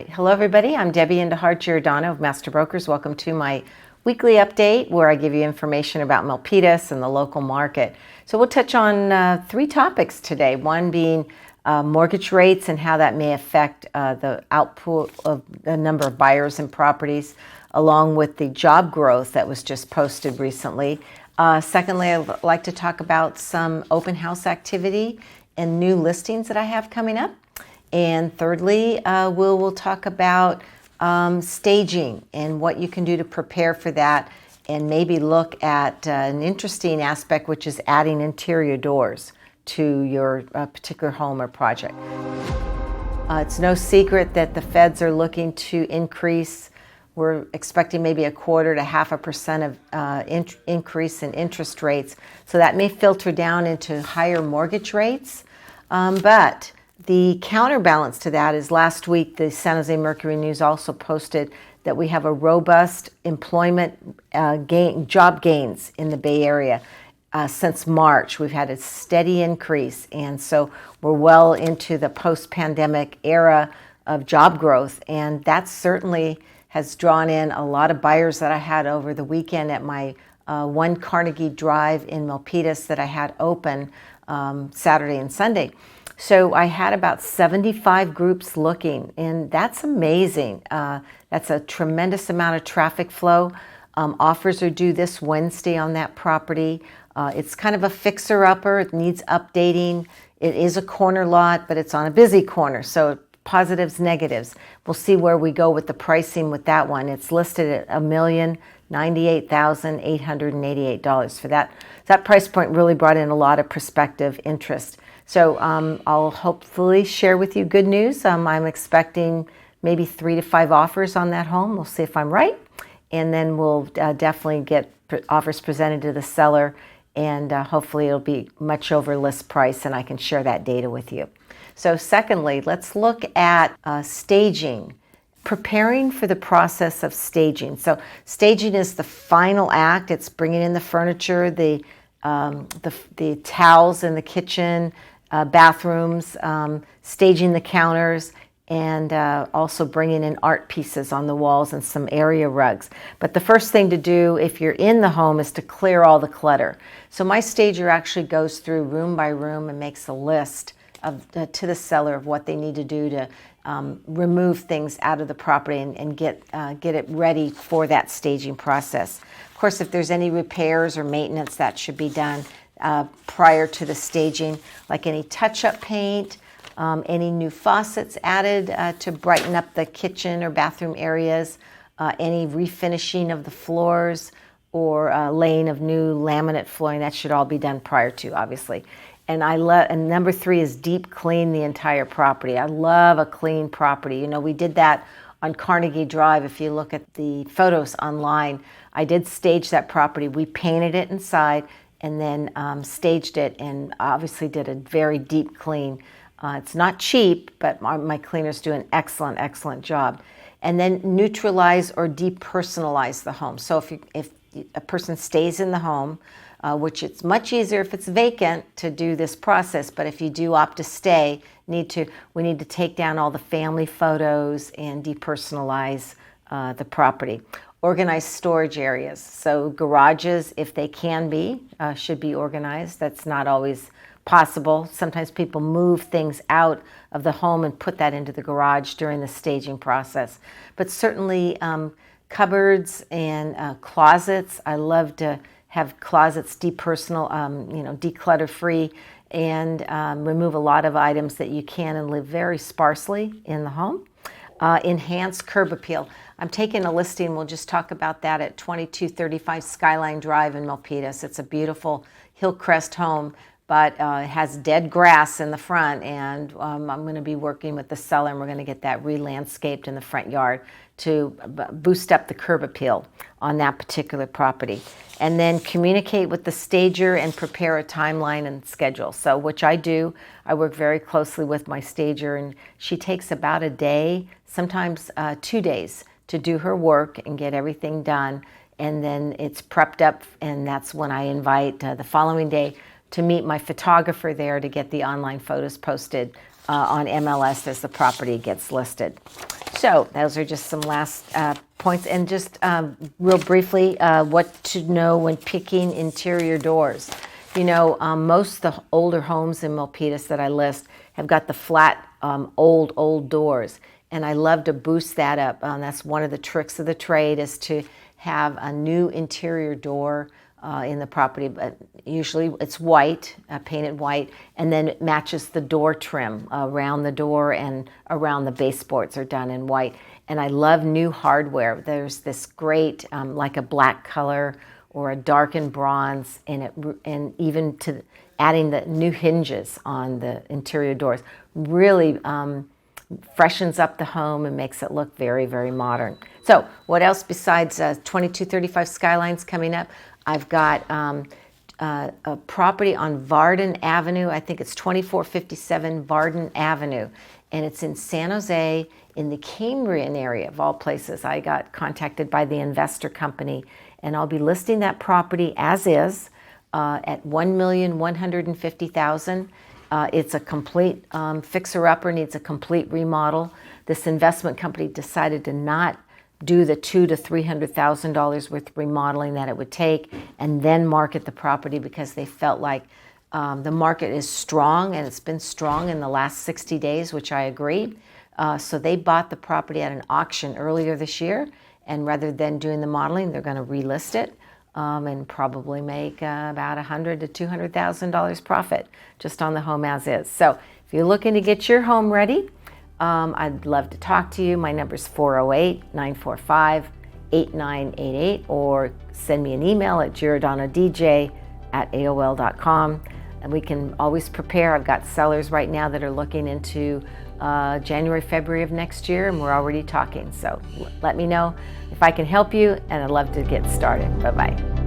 Hello everybody, I'm Debbie Indihar Giordano of Master Brokers. Welcome to my weekly update where I give you information about Milpitas and the local market. So we'll touch on three topics today, one being mortgage rates and how that may affect the output of the number of buyers and properties, along with the job growth that was just posted recently. Secondly, I'd like to talk about some open house activity and new listings that I have coming up. And thirdly, we'll talk about staging and what you can do to prepare for that, and maybe look at an interesting aspect, which is adding interior doors to your particular home or project. It's no secret that the feds are looking to increase. We're expecting maybe 1/4 to 0.5% of increase in interest rates. So that may filter down into higher mortgage rates, but the counterbalance to that is last week the San Jose Mercury News also posted that we have a robust employment job gains in the Bay Area. Since March, we've had a steady increase, and so we're well into the post-pandemic era of job growth, and that certainly has drawn in a lot of buyers that I had over the weekend at my One Carnegie Drive in Milpitas that I had open Saturday and Sunday. So I had about 75 groups looking, and that's amazing. That's a tremendous amount of traffic flow. Offers are due this Wednesday on that property. It's kind of a fixer-upper. It needs updating. It is a corner lot, but it's on a busy corner, so positives, negatives. We'll see where we go with the pricing with that one. It's listed at $1,098,888 for that. That price point really brought in a lot of prospective interest. So I'll hopefully share with you good news. I'm expecting maybe 3 to 5 offers on that home. We'll see if I'm right. And then we'll definitely get offers presented to the seller, and hopefully it'll be much over list price, and I can share that data with you. So secondly, let's look at staging, preparing for the process of staging. So staging is the final act. It's bringing in the furniture, the towels in the kitchen, bathrooms, staging the counters, and also bringing in art pieces on the walls and some area rugs. But the first thing to do if you're in the home is to clear all the clutter. So my stager actually goes through room by room and makes a list to the seller of what they need to do to remove things out of the property and get it ready for that staging process. Of course, if there's any repairs or maintenance, that should be done prior to the staging, like any touch-up paint, any new faucets added to brighten up the kitchen or bathroom areas, any refinishing of the floors, or laying of new laminate flooring. That should all be done prior to, obviously. And number 3 is deep clean the entire property. I love a clean property. You know, we did that on Carnegie Drive. If you look at the photos online, I did stage that property. We painted it inside and then staged it, and obviously did a very deep clean. It's not cheap, but my cleaners do an excellent job. And then neutralize or depersonalize the home. So if a person stays in the home, which it's much easier if it's vacant to do this process, but if you do opt to stay, we need to take down all the family photos and depersonalize the property. Organize storage areas. So garages, if they can be, should be organized. That's not always possible. Sometimes people move things out of the home and put that into the garage during the staging process. But certainly cupboards and closets. I love to have closets declutter free, and remove a lot of items that you can and live very sparsely in the home. Enhance curb appeal. I'm taking a listing, we'll just talk about that, at 2235 Skyline Drive in Milpitas. It's a beautiful Hillcrest home, but it has dead grass in the front, and I'm going to be working with the seller, and we're going to get that re-landscaped in the front yard to boost up the curb appeal on that particular property. And then communicate with the stager and prepare a timeline and schedule. So which I do. I work very closely with my stager, and she takes about a day, sometimes 2 days, to do her work and get everything done. And then it's prepped up, and that's when I invite the following day to meet my photographer there to get the online photos posted on MLS as the property gets listed. So those are just some last points. And just real briefly, what to know when picking interior doors. You know, most of the older homes in Milpitas that I list have got the flat, old doors. And I love to boost that up. That's one of the tricks of the trade, is to have a new interior door in the property. But usually it's white, painted white, and then it matches the door trim around the door, and around the baseboards are done in white. And I love new hardware. There's this great, like a black color or a darkened bronze, and even to adding the new hinges on the interior doors really freshens up the home and makes it look very, very modern. So what else besides 2235 Skylines coming up? I've got a property on Varden Avenue. I think it's 2457 Varden Avenue. And it's in San Jose, in the Cambrian area of all places. I got contacted by the investor company, and I'll be listing that property as is at $1,150,000. It's a complete fixer-upper, needs a complete remodel. This investment company decided to not do the $200,000 to $300,000 worth of remodeling that it would take, and then market the property, because they felt like the market is strong, and it's been strong in the last 60 days, which I agree. So they bought the property at an auction earlier this year, and rather than doing the modeling, they're going to relist it. And probably make about $100,000 to $200,000 profit just on the home as is. So if you're looking to get your home ready, I'd love to talk to you. My number is 408-945-8988, or send me an email at giordanodj@aol.com. And we can always prepare. I've got sellers right now that are looking into January, February of next year, and we're already talking. So let me know if I can help you, and I'd love to get started. Bye-bye.